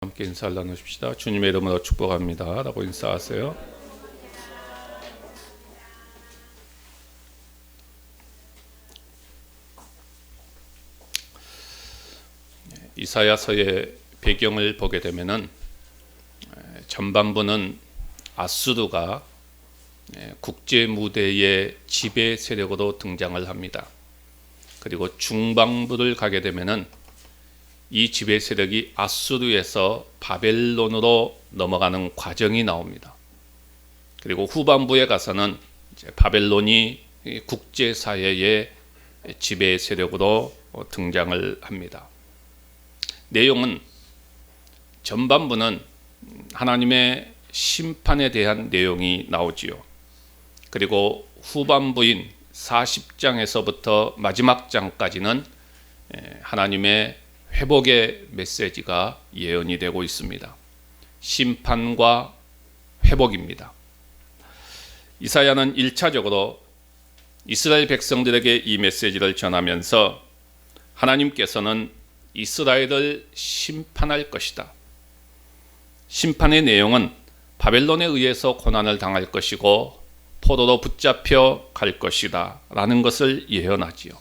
함께 인사를 나누십시다. 주님의 이름으로 축복합니다 라고 인사하세요. 이사야서의 배경을 보게 되면은 전반부는 아수르가 국제 무대의 지배 세력으로 등장을 합니다. 그리고 중반부를 가게 되면은 이 지배 세력이 아수르에서 바벨론으로 넘어가는 과정이 나옵니다. 그리고 후반부에 가서는 이제 바벨론이 국제 사회의 지배 세력으로 등장을 합니다. 내용은 전반부는 하나님의 심판에 대한 내용이 나오지요. 그리고 후반부인 40장에서부터 마지막 장까지는 하나님의 회복의 메시지가 예언이 되고 있습니다. 심판과 회복입니다. 이사야는 1차적으로 이스라엘 백성들에게 이 메시지를 전하면서 하나님께서는 이스라엘을 심판할 것이다. 심판의 내용은 바벨론에 의해서 고난을 당할 것이고 포로로 붙잡혀 갈 것이다 라는 것을 예언하지요.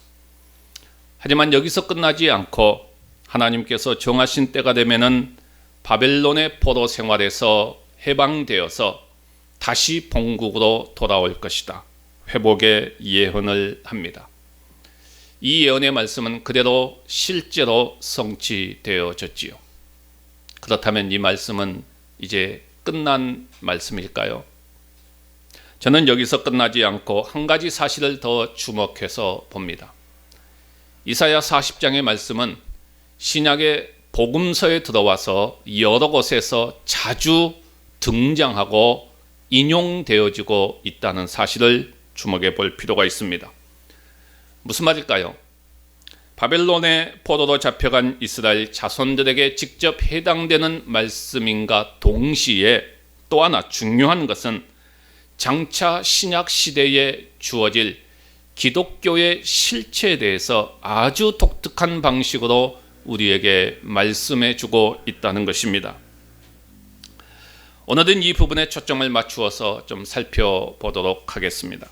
하지만 여기서 끝나지 않고 하나님께서 정하신 때가 되면은 바벨론의 포로 생활에서 해방되어서 다시 본국으로 돌아올 것이다. 회복의 예언을 합니다. 이 예언의 말씀은 그대로 실제로 성취되어졌지요. 그렇다면 이 말씀은 이제 끝난 말씀일까요? 저는 여기서 끝나지 않고 한 가지 사실을 더 주목해서 봅니다. 이사야 40장의 말씀은 신약의 복음서에 들어와서 여러 곳에서 자주 등장하고 인용되어지고 있다는 사실을 주목해 볼 필요가 있습니다. 무슨 말일까요? 바벨론의 포로로 잡혀간 이스라엘 자손들에게 직접 해당되는 말씀인가 동시에 또 하나 중요한 것은 장차 신약 시대에 주어질 기독교의 실체에 대해서 아주 독특한 방식으로 우리에게 말씀해 주고 있다는 것입니다. 오늘은 이 부분에 초점을 맞추어서 좀 살펴보도록 하겠습니다.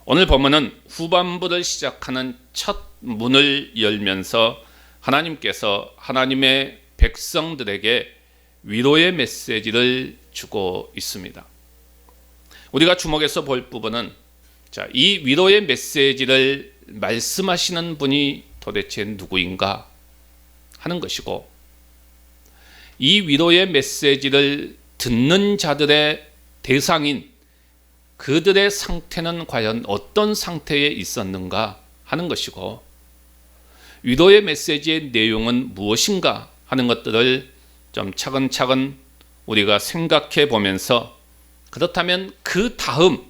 오늘 본문은 후반부를 시작하는 첫 문을 열면서 하나님께서 하나님의 백성들에게 위로의 메시지를 주고 있습니다. 우리가 주목해서 볼 부분은 이 위로의 메시지를 말씀하시는 분이 도대체 누구인가 하는 것이고, 이 위로의 메시지를 듣는 자들의 대상인 그들의 상태는 과연 어떤 상태에 있었는가 하는 것이고, 위로의 메시지의 내용은 무엇인가 하는 것들을 좀 차근차근 우리가 생각해 보면서, 그렇다면 그 다음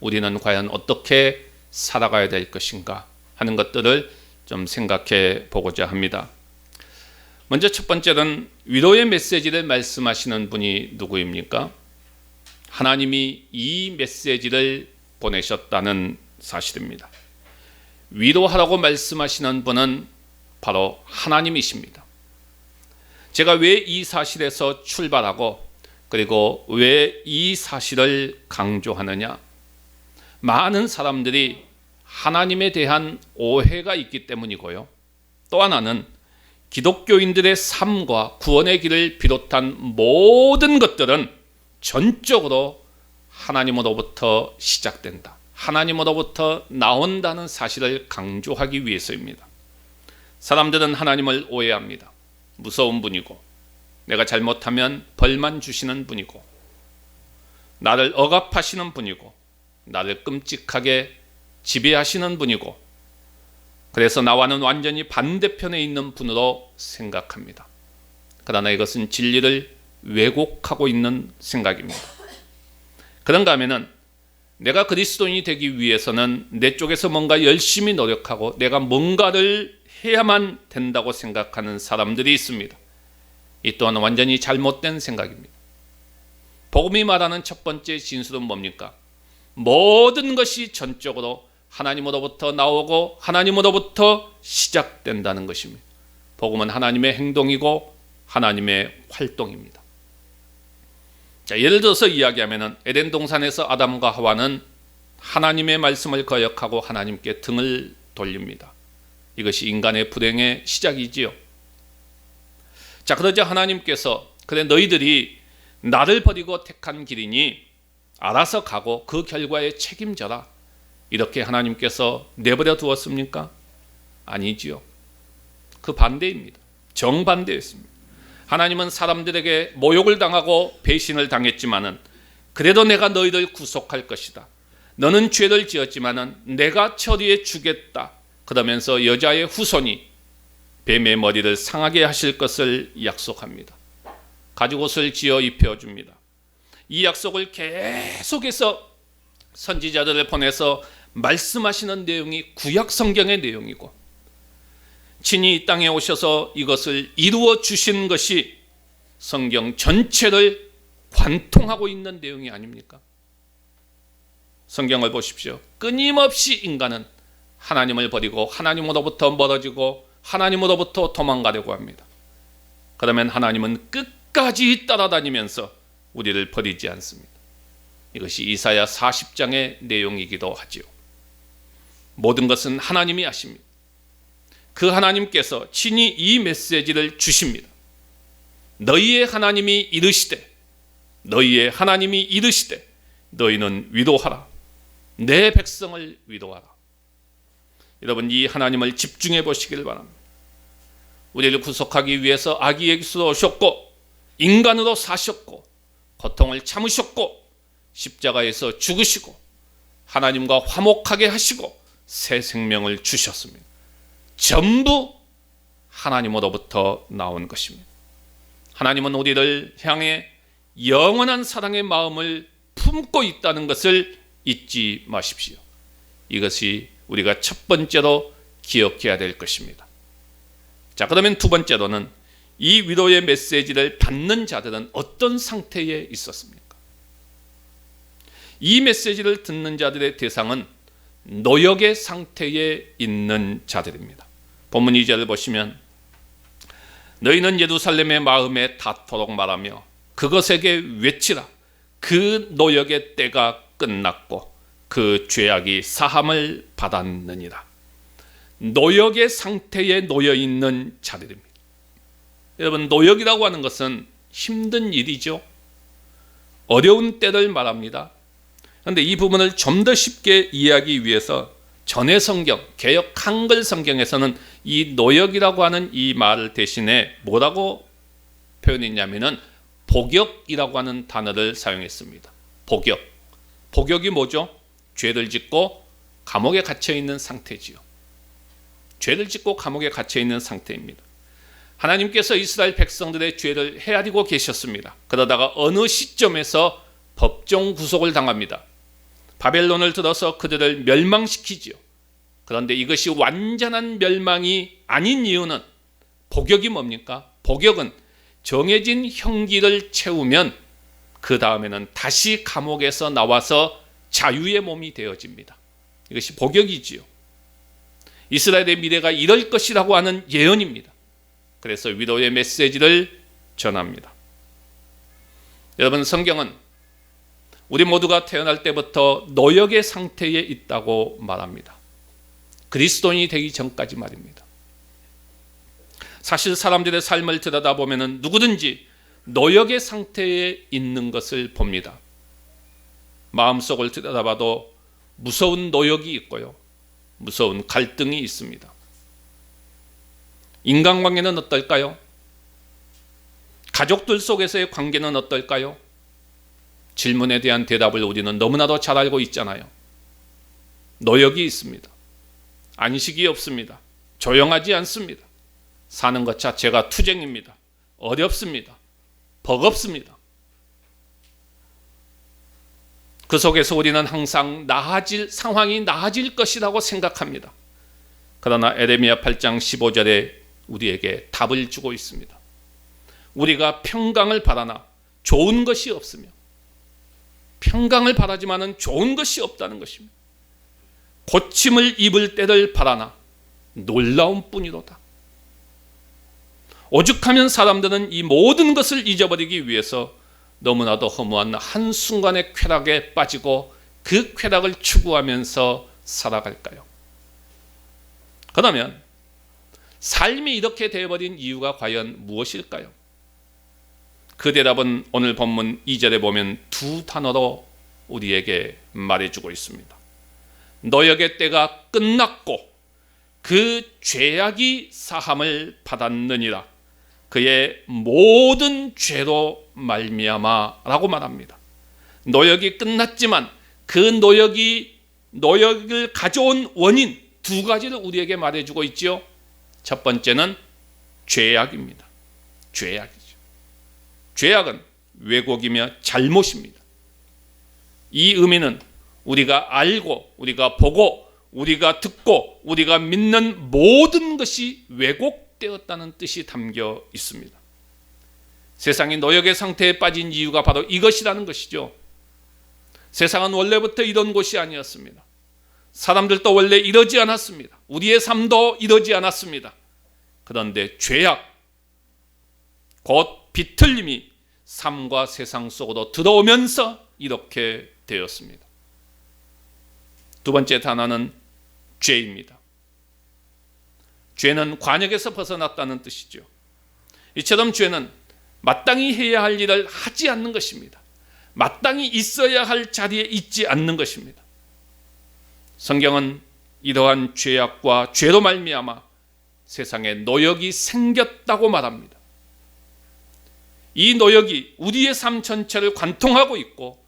우리는 과연 어떻게 살아가야 될 것인가 하는 것들을 좀 생각해 보고자 합니다. 먼저 첫 번째는 위로의 메시지를 말씀하시는 분이 누구입니까? 하나님이 이 메시지를 보내셨다는 사실입니다. 위로하라고 말씀하시는 분은 바로 하나님이십니다. 제가 왜 이 사실에서 출발하고 그리고 왜 이 사실을 강조하느냐? 많은 사람들이 하나님에 대한 오해가 있기 때문이고요. 또 하나는 기독교인들의 삶과 구원의 길을 비롯한 모든 것들은 전적으로 하나님으로부터 시작된다. 하나님으로부터 나온다는 사실을 강조하기 위해서입니다. 사람들은 하나님을 오해합니다. 무서운 분이고, 내가 잘못하면 벌만 주시는 분이고, 나를 억압하시는 분이고, 나를 끔찍하게 지배하시는 분이고, 그래서 나와는 완전히 반대편에 있는 분으로 생각합니다. 그러나 이것은 진리를 왜곡하고 있는 생각입니다. 그런가 하면은 내가 그리스도인이 되기 위해서는 내 쪽에서 뭔가 열심히 노력하고 내가 뭔가를 해야만 된다고 생각하는 사람들이 있습니다. 이 또한 완전히 잘못된 생각입니다. 복음이 말하는 첫 번째 진술은 뭡니까? 모든 것이 전적으로 하나님으로부터 나오고 하나님으로부터 시작된다는 것입니다. 복음은 하나님의 행동이고 하나님의 활동입니다. 자, 예를 들어서 이야기하면 에덴 동산에서 아담과 하와는 하나님의 말씀을 거역하고 하나님께 등을 돌립니다. 이것이 인간의 불행의 시작이지요. 자, 그러자 하나님께서 그래 너희들이 나를 버리고 택한 길이니 알아서 가고 그 결과에 책임져라, 이렇게 하나님께서 내버려 두었습니까? 아니지요. 그 반대입니다. 정반대였습니다. 하나님은 사람들에게 모욕을 당하고 배신을 당했지만은 그래도 내가 너희를 구속할 것이다. 너는 죄를 지었지만은 내가 처리해 주겠다. 그러면서 여자의 후손이 뱀의 머리를 상하게 하실 것을 약속합니다. 가죽옷을 지어 입혀줍니다. 이 약속을 계속해서 선지자들을 보내서 말씀하시는 내용이 구약 성경의 내용이고, 친히 이 땅에 오셔서 이것을 이루어 주신 것이 성경 전체를 관통하고 있는 내용이 아닙니까? 성경을 보십시오. 끊임없이 인간은 하나님을 버리고 하나님으로부터 멀어지고 하나님으로부터 도망가려고 합니다. 그러면 하나님은 끝까지 따라다니면서 우리를 버리지 않습니다. 이것이 이사야 40장의 내용이기도 하지요. 모든 것은 하나님이 하십니다. 그 하나님께서 친히 이 메시지를 주십니다. 너희의 하나님이 이르시되, 너희의 하나님이 이르시되 너희는 위로하라. 내 백성을 위로하라. 여러분, 이 하나님을 집중해 보시길 바랍니다. 우리를 구속하기 위해서 아기 예수로 오셨고 인간으로 사셨고 고통을 참으셨고 십자가에서 죽으시고 하나님과 화목하게 하시고 새 생명을 주셨습니다. 전부 하나님으로부터 나온 것입니다. 하나님은 우리를 향해 영원한 사랑의 마음을 품고 있다는 것을 잊지 마십시오. 이것이 우리가 첫 번째로 기억해야 될 것입니다. 자, 그러면 두 번째로는 이 위로의 메시지를 받는 자들은 어떤 상태에 있었습니까? 이 메시지를 듣는 자들의 대상은 노역의 상태에 있는 자들입니다. 본문 2절을 보시면 너희는 예루살렘의 마음에 닿도록 말하며 그것에게 외치라. 그 노역의 때가 끝났고 그 죄악이 사함을 받았느니라. 노역의 상태에 놓여 있는 자들입니다. 여러분, 노역이라고 하는 것은 힘든 일이죠. 어려운 때를 말합니다. 그런데 이 부분을 좀 더 쉽게 이해하기 위해서 전해 성경, 개역 한글 성경에서는 이 노역이라고 하는 이 말 대신에 뭐라고 표현했냐면은 복역이라고 하는 단어를 사용했습니다. 복역. 복역이 뭐죠? 죄를 짓고 감옥에 갇혀 있는 상태지요. 죄를 짓고 감옥에 갇혀 있는 상태입니다. 하나님께서 이스라엘 백성들의 죄를 헤아리고 계셨습니다. 그러다가 어느 시점에서 법정 구속을 당합니다. 바벨론을 들어서 그들을 멸망시키지요. 그런데 이것이 완전한 멸망이 아닌 이유는, 복역이 뭡니까? 복역은 정해진 형기를 채우면 그 다음에는 다시 감옥에서 나와서 자유의 몸이 되어집니다. 이것이 복역이지요. 이스라엘의 미래가 이럴 것이라고 하는 예언입니다. 그래서 위로의 메시지를 전합니다. 여러분, 성경은 우리 모두가 태어날 때부터 노역의 상태에 있다고 말합니다. 그리스도인이 되기 전까지 말입니다. 사실 사람들의 삶을 들여다보면 누구든지 노역의 상태에 있는 것을 봅니다. 마음속을 들여다봐도 무서운 노역이 있고요, 무서운 갈등이 있습니다. 인간관계는 어떨까요? 가족들 속에서의 관계는 어떨까요? 질문에 대한 대답을 우리는 너무나도 잘 알고 있잖아요. 노역이 있습니다. 안식이 없습니다. 조용하지 않습니다. 사는 것 자체가 투쟁입니다. 어렵습니다. 버겁습니다. 그 속에서 우리는 항상 상황이 나아질 것이라고 생각합니다. 그러나 에레미야 8장 15절에 우리에게 답을 주고 있습니다. 우리가 평강을 바라나 좋은 것이 없으며, 평강을 바라지만은 좋은 것이 없다는 것입니다. 고침을 입을 때를 바라나 놀라운 뿐이로다. 오죽하면 사람들은 이 모든 것을 잊어버리기 위해서 너무나도 허무한 한순간의 쾌락에 빠지고 그 쾌락을 추구하면서 살아갈까요? 그러면 삶이 이렇게 되어버린 이유가 과연 무엇일까요? 그 대답은 오늘 본문 2절에 보면 두 단어로 우리에게 말해주고 있습니다. 너역의 때가 끝났고 그 죄악이 사함을 받았느니라. 그의 모든 죄로 말미암아라고 말합니다. 노역이 끝났지만 그 노역을 가져온 원인 두 가지를 우리에게 말해주고 있지요. 첫 번째는 죄악입니다. 죄악이죠. 죄악은 왜곡이며 잘못입니다. 이 의미는 우리가 알고, 우리가 보고, 우리가 듣고, 우리가 믿는 모든 것이 왜곡되었다는 뜻이 담겨 있습니다. 세상이 노역의 상태에 빠진 이유가 바로 이것이라는 것이죠. 세상은 원래부터 이런 곳이 아니었습니다. 사람들도 원래 이러지 않았습니다. 우리의 삶도 이러지 않았습니다. 그런데 죄악, 곧 비틀림이 삶과 세상 속으로 들어오면서 이렇게 되었습니다. 두 번째 단어는 죄입니다. 죄는 관역에서 벗어났다는 뜻이죠. 이처럼 죄는 마땅히 해야 할 일을 하지 않는 것입니다. 마땅히 있어야 할 자리에 있지 않는 것입니다. 성경은 이러한 죄악과 죄로 말미암아 세상에 노역이 생겼다고 말합니다. 이 노역이 우리의 삶 전체를 관통하고 있고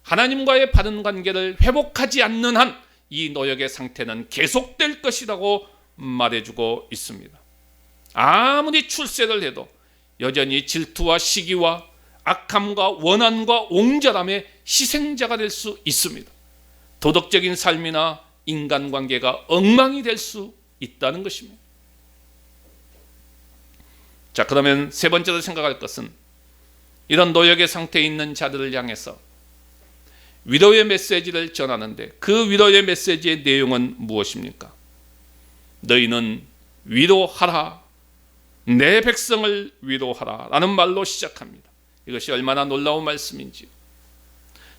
하나님과의 바른 관계를 회복하지 않는 한 이 노역의 상태는 계속될 것이라고 말해주고 있습니다. 아무리 출세를 해도 여전히 질투와 시기와 악함과 원한과 옹졸함의 희생자가 될 수 있습니다. 도덕적인 삶이나 인간관계가 엉망이 될 수 있다는 것입니다. 자, 그러면 세 번째로 생각할 것은 이런 노역의 상태에 있는 자들을 향해서 위로의 메시지를 전하는데 그 위로의 메시지의 내용은 무엇입니까? 너희는 위로하라, 내 백성을 위로하라 라는 말로 시작합니다. 이것이 얼마나 놀라운 말씀인지.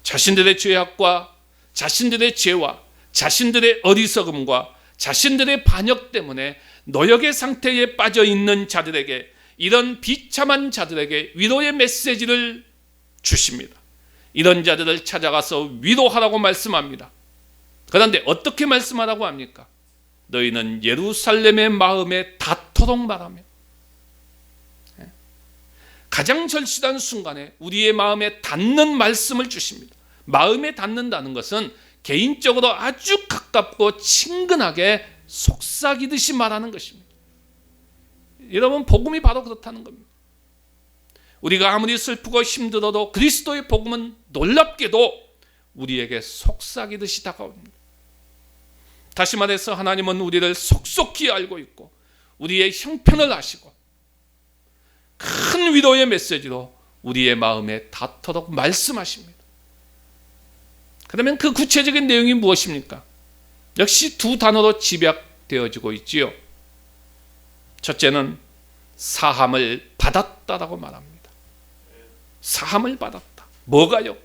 자신들의 죄악과 자신들의 죄와 자신들의 어리석음과 자신들의 반역 때문에 노역의 상태에 빠져 있는 자들에게, 이런 비참한 자들에게 위로의 메시지를 주십니다. 이런 자들을 찾아가서 위로하라고 말씀합니다. 그런데 어떻게 말씀하라고 합니까? 너희는 예루살렘의 마음에 닿도록 말하며. 가장 절실한 순간에 우리의 마음에 닿는 말씀을 주십니다. 마음에 닿는다는 것은 개인적으로 아주 가깝고 친근하게 속삭이듯이 말하는 것입니다. 여러분, 복음이 바로 그렇다는 겁니다. 우리가 아무리 슬프고 힘들어도 그리스도의 복음은 놀랍게도 우리에게 속삭이듯이 다가옵니다. 다시 말해서 하나님은 우리를 속속히 알고 있고 우리의 형편을 아시고 큰 위로의 메시지로 우리의 마음에 닿도록 말씀하십니다. 그러면 그 구체적인 내용이 무엇입니까? 역시 두 단어로 집약되어지고 있지요. 첫째는 사함을 받았다라고 말합니다. 사함을 받았다. 뭐가요?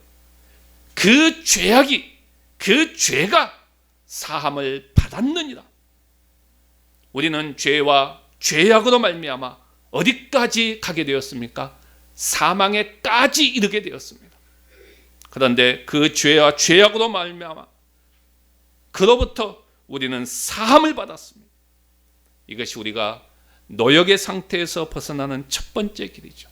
그 죄악이, 그 죄가 사함을 받았느니라. 우리는 죄와 죄악으로 말미암아 어디까지 가게 되었습니까? 사망에까지 이르게 되었습니다. 그런데 그 죄와 죄악으로 말미암아 그로부터 우리는 사함을 받았습니다. 이것이 우리가 노역의 상태에서 벗어나는 첫 번째 길이죠.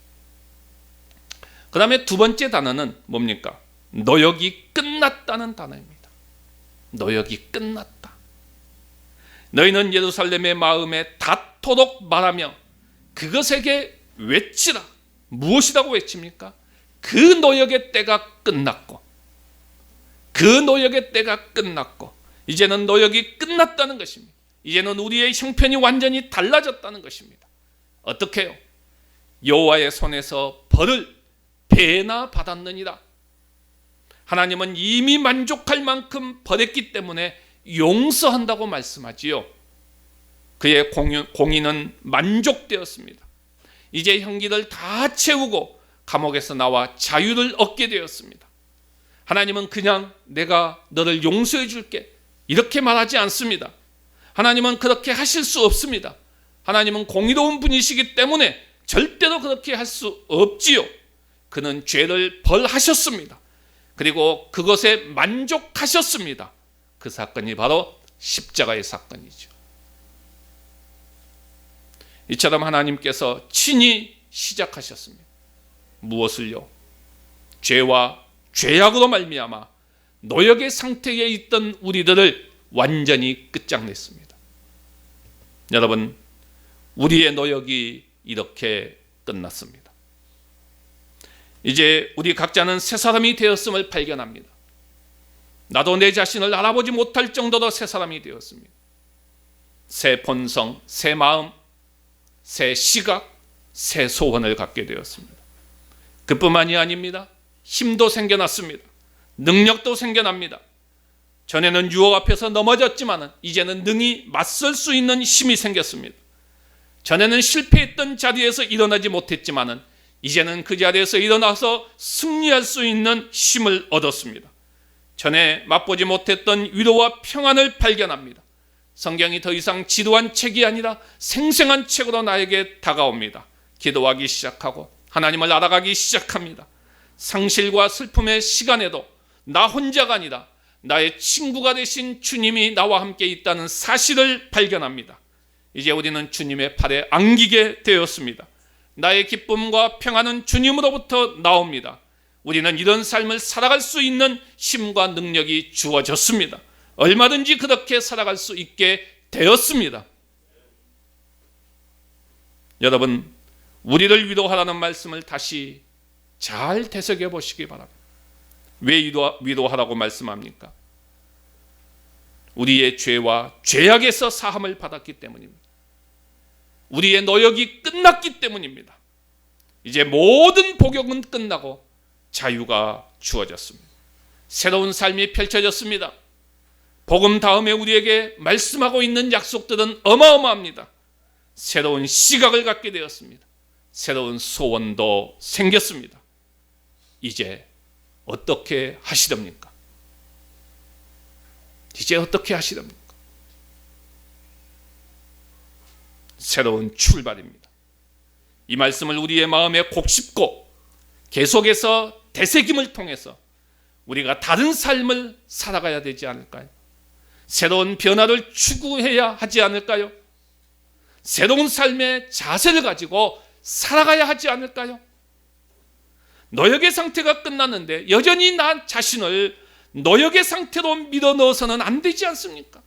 그 다음에 두 번째 단어는 뭡니까? 노역이 끝났다는 단어입니다. 노역이 끝났다. 너희는 예루살렘의 마음에 닿도록 말하며 그것에게 외치라. 무엇이라고 외칩니까? 그 노역의 때가 끝났고, 그 노역의 때가 끝났고, 이제는 노역이 끝났다는 것입니다. 이제는 우리의 형편이 완전히 달라졌다는 것입니다. 어떻게 해요? 여호와의 손에서 벌을 배나 받았느니라. 하나님은 이미 만족할 만큼 벌했기 때문에 용서한다고 말씀하지요. 그의 공의는 만족되었습니다. 이제 형기를 다 채우고 감옥에서 나와 자유를 얻게 되었습니다. 하나님은 그냥 내가 너를 용서해 줄게 이렇게 말하지 않습니다. 하나님은 그렇게 하실 수 없습니다. 하나님은 공의로운 분이시기 때문에 절대로 그렇게 할 수 없지요. 그는 죄를 벌하셨습니다. 그리고 그것에 만족하셨습니다. 그 사건이 바로 십자가의 사건이죠. 이처럼 하나님께서 친히 시작하셨습니다. 무엇을요? 죄와 죄악으로 말미암아 노역의 상태에 있던 우리들을 완전히 끝장냈습니다. 여러분, 우리의 노역이 이렇게 끝났습니다. 이제 우리 각자는 새 사람이 되었음을 발견합니다. 나도 내 자신을 알아보지 못할 정도로 새 사람이 되었습니다. 새 본성, 새 마음, 새 시각, 새 소원을 갖게 되었습니다. 그뿐만이 아닙니다. 힘도 생겨났습니다. 능력도 생겨납니다. 전에는 유혹 앞에서 넘어졌지만 이제는 능히 맞설 수 있는 힘이 생겼습니다. 전에는 실패했던 자리에서 일어나지 못했지만 이제는 그 자리에서 일어나서 승리할 수 있는 힘을 얻었습니다. 전에 맛보지 못했던 위로와 평안을 발견합니다. 성경이 더 이상 지루한 책이 아니라 생생한 책으로 나에게 다가옵니다. 기도하기 시작하고 하나님을 알아가기 시작합니다. 상실과 슬픔의 시간에도 나 혼자가 아니라 나의 친구가 되신 주님이 나와 함께 있다는 사실을 발견합니다. 이제 우리는 주님의 팔에 안기게 되었습니다. 나의 기쁨과 평안은 주님으로부터 나옵니다. 우리는 이런 삶을 살아갈 수 있는 힘과 능력이 주어졌습니다. 얼마든지 그렇게 살아갈 수 있게 되었습니다. 여러분, 우리를 위로하라는 말씀을 다시 잘 되새겨 보시기 바랍니다. 왜 위로하라고 말씀합니까? 우리의 죄와 죄악에서 사함을 받았기 때문입니다. 우리의 노역이 끝났기 때문입니다. 이제 모든 복역은 끝나고 자유가 주어졌습니다. 새로운 삶이 펼쳐졌습니다. 복음 다음에 우리에게 말씀하고 있는 약속들은 어마어마합니다. 새로운 시각을 갖게 되었습니다. 새로운 소원도 생겼습니다. 이제 어떻게 하시렵니까? 이제 어떻게 하시렵니까? 새로운 출발입니다. 이 말씀을 우리의 마음에 곱씹고 계속해서 되새김을 통해서 우리가 다른 삶을 살아가야 되지 않을까요? 새로운 변화를 추구해야 하지 않을까요? 새로운 삶의 자세를 가지고 살아가야 하지 않을까요? 노역의 상태가 끝났는데 여전히 나 자신을 노역의 상태로 밀어넣어서는 안 되지 않습니까?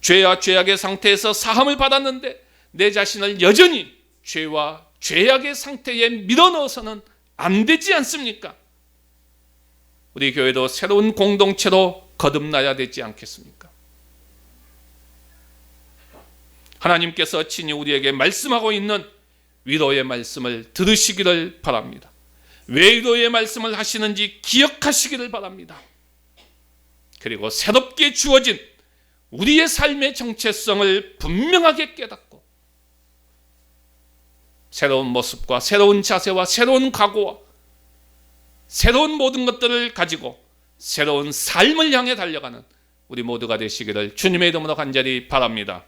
죄와 죄악의 상태에서 사함을 받았는데 내 자신을 여전히 죄와 죄악의 상태에 밀어넣어서는 안 되지 않습니까? 우리 교회도 새로운 공동체로 거듭나야 되지 않겠습니까? 하나님께서 친히 우리에게 말씀하고 있는 위로의 말씀을 들으시기를 바랍니다. 왜 위로의 말씀을 하시는지 기억하시기를 바랍니다. 그리고 새롭게 주어진 우리의 삶의 정체성을 분명하게 깨닫고 새로운 모습과 새로운 자세와 새로운 각오와 새로운 모든 것들을 가지고 새로운 삶을 향해 달려가는 우리 모두가 되시기를 주님의 이름으로 간절히 바랍니다.